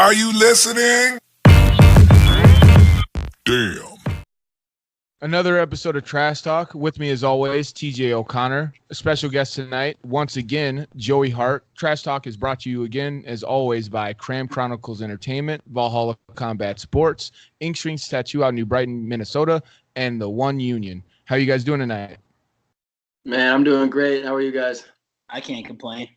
Are you listening? Damn. Another episode of Trash Talk. With me, as always, TJ O'Connor. A special guest tonight, once again, Joey Hart. Trash Talk is brought to you again, as always, by Cram Chronicles Entertainment, Valhalla Combat Sports, Ink Shrinks Tattoo out in New Brighton, Minnesota, and the One Union. How you guys doing tonight? Man, I'm doing great. How are you guys? I can't complain.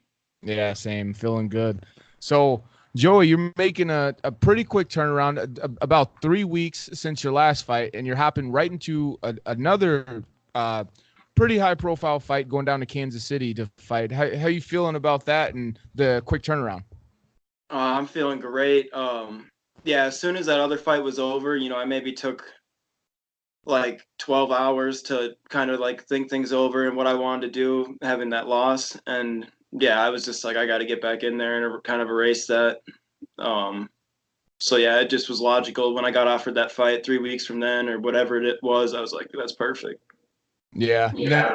Yeah, same. Feeling good. So, Joey, you're making a pretty quick turnaround, about 3 weeks since your last fight, and you're hopping right into another pretty high-profile fight going down to Kansas City to fight. How you feeling about that and the quick turnaround? I'm feeling great. Yeah, as soon as that other fight was over, I maybe took like 12 hours to kind of like think things over and what I wanted to do, having that loss. And yeah, I was just like, I got to get back in there and kind of erase that. So yeah, it just was logical. When I got offered that fight 3 weeks from then or whatever it was, I was like, that's perfect. Yeah.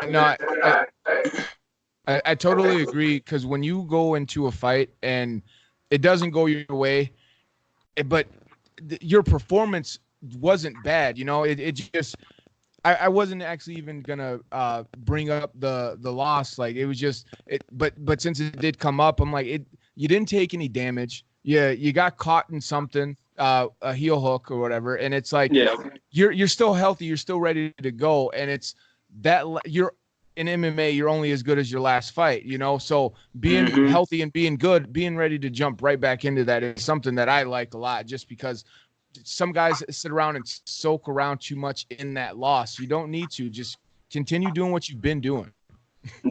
No, I totally agree, because when you go into a fight and it doesn't go your way, but your performance wasn't bad, it just I wasn't actually even gonna bring up the loss. Like, it was just but since it did come up, I'm like, you didn't take any damage. Yeah, you got caught in something, a heel hook or whatever, and it's like, Yeah. you're still healthy, you're still ready to go, and it's that you're in MMA, you're only as good as your last fight, so being healthy and being good, being ready to jump right back into that is something that I like a lot, just because some guys sit around and soak around too much in that loss. You don't need to. Just continue doing what you've been doing.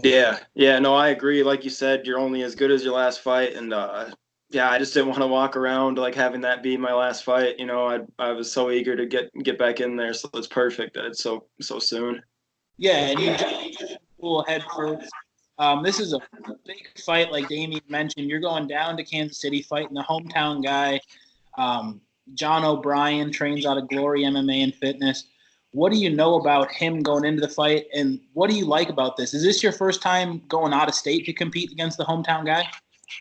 Yeah, no, I agree. Like you said, you're only as good as your last fight, and yeah, I just didn't want to walk around like having that be my last fight. I was so eager to get back in there, so it's perfect that it's so soon. Yeah, and you just full head first. This is a big fight, like Damien mentioned. You're going down to Kansas City fighting the hometown guy. John O'Brien trains out of Glory MMA and Fitness. What do you know about him going into the fight, and what do you like about this? Is this your first time going out of state to compete against the hometown guy?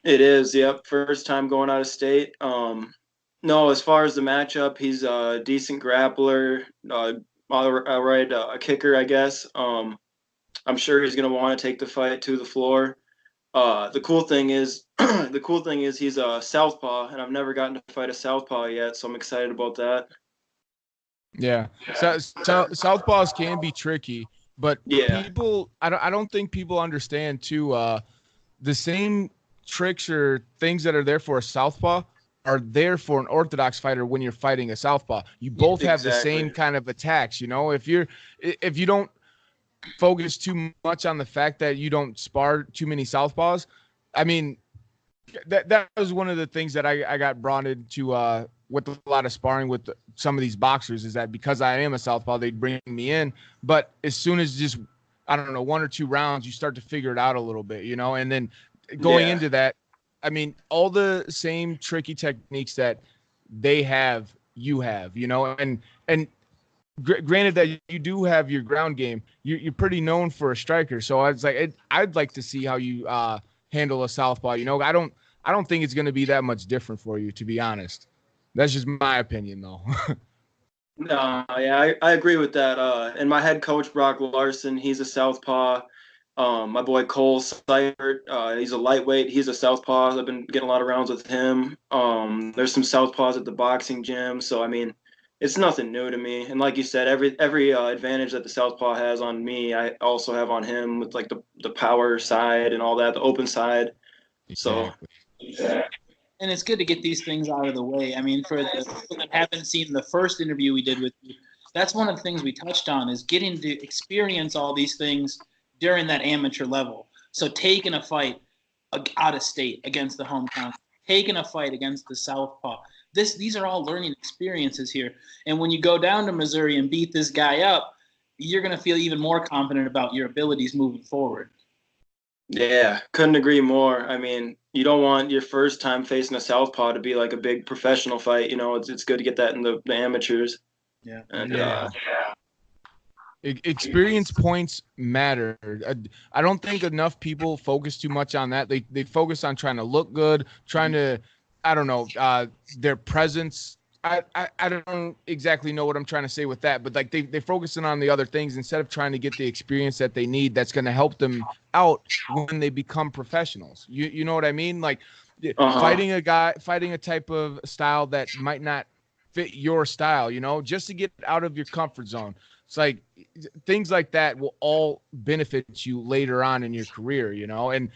It is, yep. First time going out of state. No, as far as the matchup, he's a decent grappler, all right, a kicker, I guess. I'm sure he's going to want to take the fight to the floor. The cool thing is he's a southpaw, and I've never gotten to fight a southpaw yet, so I'm excited about that. Yeah, so southpaws can be tricky, but Yeah. people, I don't think people understand too. The same tricks or things that are there for a southpaw are there for an orthodox fighter when you're fighting a southpaw. You both have the same kind of attacks. If you don't focus too much on the fact that you don't spar too many southpaws, I mean, that was one of the things that I got brought into with a lot of sparring with some of these boxers, is that because I am a southpaw, they'd bring me in. But as soon as just, I don't know, 1 or 2 rounds, you start to figure it out a little bit, and then going into that, I mean, all the same tricky techniques that they have, you have, and granted that you do have your ground game, you're pretty known for a striker. So I was like, I'd like to see how you handle a southpaw. I don't think it's going to be that much different for you, to be honest. That's just my opinion, though. No, yeah, I agree with that. And my head coach, Brock Larson, he's a southpaw. My boy Cole Seibert, he's a lightweight. He's a southpaw. I've been getting a lot of rounds with him. There's some southpaws at the boxing gym. So, I mean, it's nothing new to me. And like you said, every advantage that the southpaw has on me, I also have on him, with like the power side and all that, the open side. Exactly. So, And it's good to get these things out of the way. I mean, for the people that haven't seen the first interview we did with you, that's one of the things we touched on, is getting to experience all these things during that amateur level. So taking a fight out of state against the hometown, taking a fight against the southpaw. These are all learning experiences here. And when you go down to Missouri and beat this guy up, you're going to feel even more confident about your abilities moving forward. Yeah, couldn't agree more. I mean, you don't want your first time facing a southpaw to be like a big professional fight. It's good to get that in the amateurs. Yeah. And, Experience points matter. I don't think enough people focus too much on that. They focus on trying to look good, trying to, I don't know, their presence. I don't exactly know what I'm trying to say with that, but like they focusing on the other things instead of trying to get the experience that they need that's going to help them out when they become professionals. You know what I mean? Like fighting a type of style that might not fit your style, just to get out of your comfort zone. It's like things like that will all benefit you later on in your career, and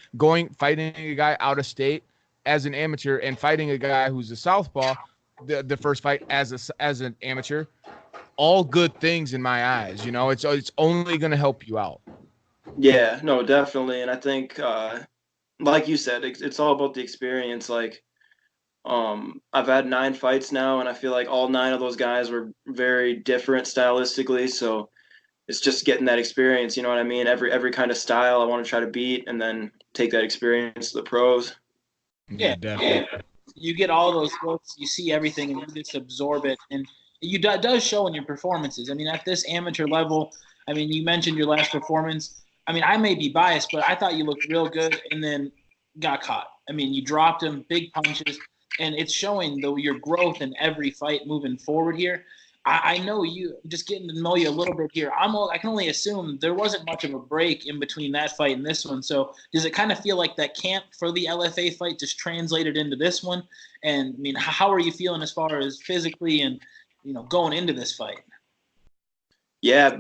fighting a guy out of state as an amateur and fighting a guy who's a southpaw, the first fight as an amateur, all good things in my eyes. It's only going to help you out. Yeah, no, definitely. And I think, like you said, it's all about the experience. Like, I've had 9 fights now, and I feel like all 9 of those guys were very different stylistically. So it's just getting that experience. You know what I mean? Every kind of style I want to try to beat, and then take that experience to the pros. Yeah, definitely. You get all those looks, you see everything, and you just absorb it. And it does show in your performances. I mean, at this amateur level, I mean, you mentioned your last performance. I mean, I may be biased, but I thought you looked real good and then got caught. I mean, you dropped him, big punches, and it's showing your growth in every fight moving forward here. I know you, just getting to know you a little bit here. I can only assume there wasn't much of a break in between that fight and this one. So does it kind of feel like that camp for the LFA fight just translated into this one? And I mean, how are you feeling as far as physically and, going into this fight? Yeah,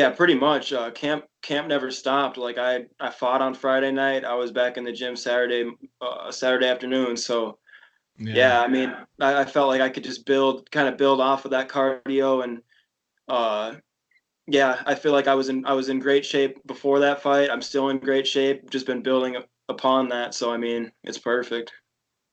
pretty much. Camp never stopped. Like I fought on Friday night. I was back in the gym Saturday afternoon. So yeah, I mean, I felt like I could just build off of that cardio, and yeah, I feel like I was in great shape before that fight. I'm still in great shape. Just been building upon that. So I mean, it's perfect.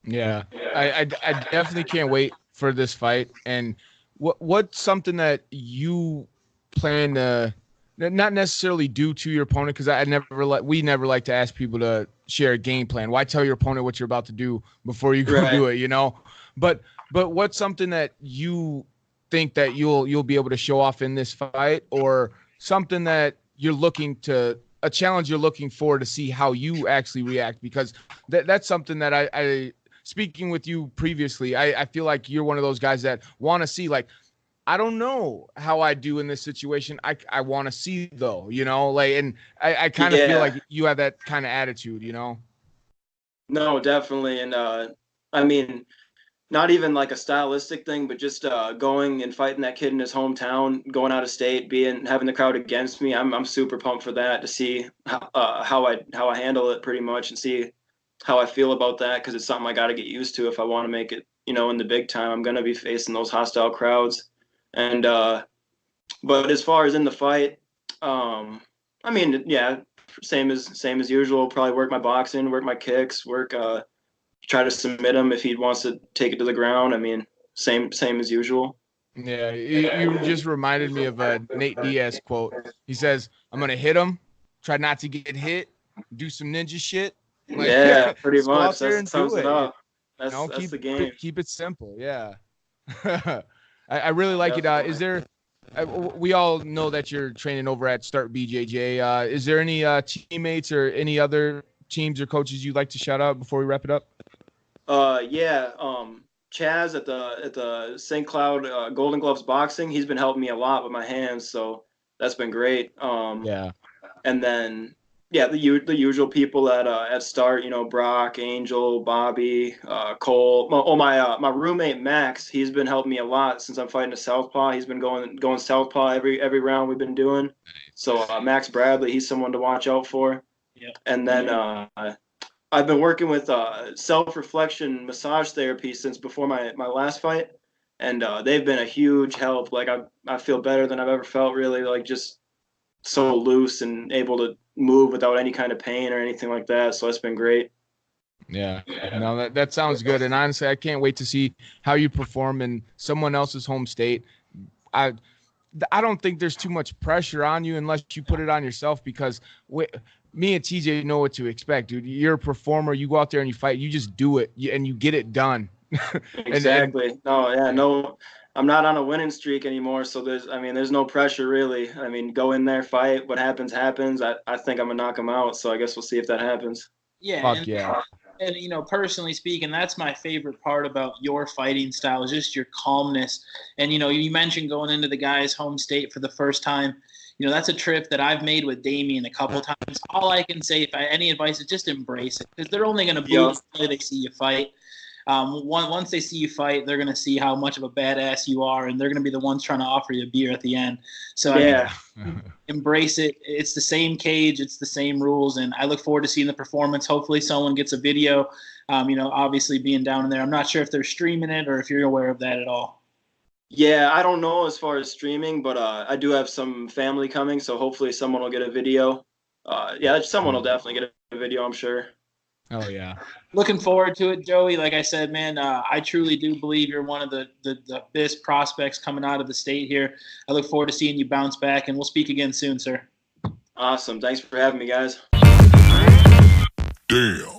Yeah, I definitely can't wait for this fight. And what's something that you plan to not necessarily do to your opponent, because we never like to ask people to share a game plan. Why tell your opponent what you're about to do before you go do it, But what's something that you think that you'll be able to show off in this fight, or something that a challenge you're looking for to see how you actually react? Because that's something that I speaking with you previously, I feel like you're one of those guys that want to see, like, I don't know how I do in this situation. I want to see though, and I kind of feel like you have that kind of attitude, No, definitely. And I mean, not even like a stylistic thing, but just going and fighting that kid in his hometown, going out of state, having the crowd against me. I'm super pumped for that, to see how I handle it pretty much, and see how I feel about that, because it's something I got to get used to if I want to make it, in the big time. I'm going to be facing those hostile crowds. And but as far as in the fight, I mean, yeah, same as usual. Probably work my boxing, work my kicks, try to submit him if he wants to take it to the ground. I mean, same as usual. Yeah, you just reminded me of a Nate Diaz quote. He says, "I'm gonna hit him, try not to get hit, do some ninja shit." Like, yeah, pretty much. That sums it up. That's the game. Keep it simple. Yeah. I really like it. Is there? We all know that you're training over at Start BJJ. Is there any teammates or any other teams or coaches you'd like to shout out before we wrap it up? Yeah. Chaz at the St. Cloud Golden Gloves Boxing. He's been helping me a lot with my hands, so that's been great. Yeah. And then the usual people at Start. Brock, Angel, Bobby, Cole. My roommate Max. He's been helping me a lot since I'm fighting a southpaw. He's been going southpaw every round we've been doing. So Max Bradley, he's someone to watch out for. Yeah. And then I've been working with self-reflection massage therapy since before my last fight, and they've been a huge help. Like I feel better than I've ever felt, really, like just so loose and able to move without any kind of pain or anything like that. So it's been great. Yeah, no, that sounds good. And honestly, I can't wait to see how you perform in someone else's home state. I don't think there's too much pressure on you unless you put it on yourself, because me and TJ know what to expect, dude. You're a performer. You go out there and you fight. You just do it, and you get it done. Exactly. No, I'm not on a winning streak anymore. So there's no pressure really. I mean, go in there, fight. What happens, happens. I think I'm gonna knock him out. So I guess we'll see if that happens. Yeah. Fuck yeah. And, personally speaking, that's my favorite part about your fighting style is just your calmness. And, you mentioned going into the guy's home state for the first time. That's a trip that I've made with Damien a couple times. All I can say, any advice, is just embrace it, because they're only going to boo you until they see you fight. Once they see you fight, they're going to see how much of a badass you are, and they're going to be the ones trying to offer you a beer at the end. So embrace it. It's the same cage. It's the same rules, and I look forward to seeing the performance. Hopefully someone gets a video, obviously being down in there. I'm not sure if they're streaming it or if you're aware of that at all. Yeah, I don't know as far as streaming, but I do have some family coming, so hopefully someone will get a video. Someone will definitely get a video, I'm sure. Oh, yeah. Looking forward to it, Joey. Like I said, man, I truly do believe you're one of the best prospects coming out of the state here. I look forward to seeing you bounce back, and we'll speak again soon, sir. Awesome. Thanks for having me, guys. Damn.